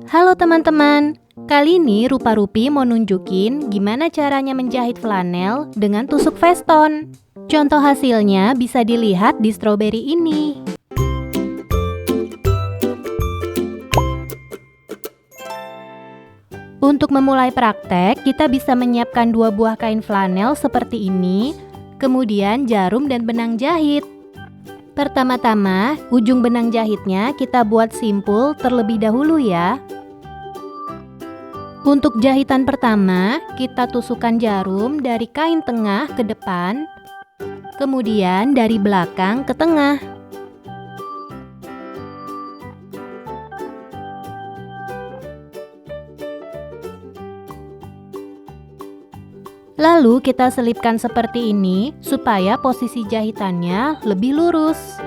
Halo teman-teman, kali ini Rupa-Rupi mau nunjukin gimana caranya menjahit flanel dengan tusuk veston. Contoh hasilnya bisa dilihat di stroberi ini. Untuk memulai praktek, kita bisa menyiapkan 2 buah kain flanel seperti ini, kemudian jarum dan benang jahit. Pertama-tama, ujung benang jahitnya kita buat simpul terlebih dahulu ya. Untuk jahitan pertama, kita tusukkan jarum dari kain tengah ke depan, kemudian dari belakang ke tengah. Lalu kita selipkan seperti ini supaya posisi jahitannya lebih lurus.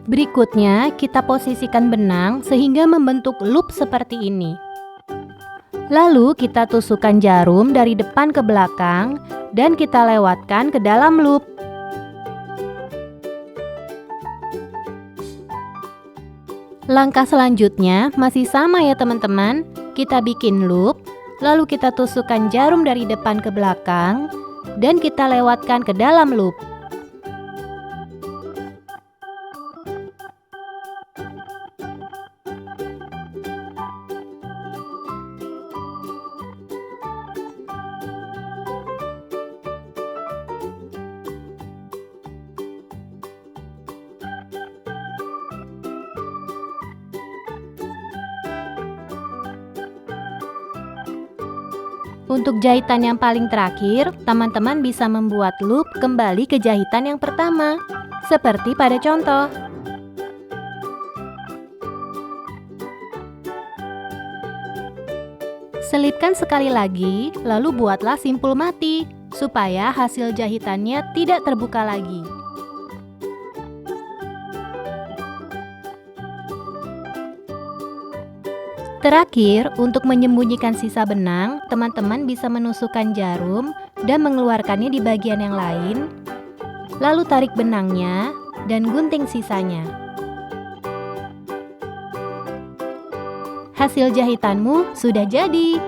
Berikutnya, kita posisikan benang sehingga membentuk loop seperti ini. Lalu kita tusukkan jarum dari depan ke belakang dan kita lewatkan ke dalam loop. Langkah selanjutnya masih sama ya teman-teman. Kita bikin loop, lalu kita tusukkan jarum dari depan ke belakang dan kita lewatkan ke dalam loop. Untuk jahitan yang paling terakhir, teman-teman bisa membuat loop kembali ke jahitan yang pertama, seperti pada contoh. Selipkan sekali lagi, lalu buatlah simpul mati, supaya hasil jahitannya tidak terbuka lagi. Terakhir, untuk menyembunyikan sisa benang, teman-teman bisa menusukkan jarum dan mengeluarkannya di bagian yang lain, lalu tarik benangnya dan gunting sisanya. Hasil jahitanmu sudah jadi.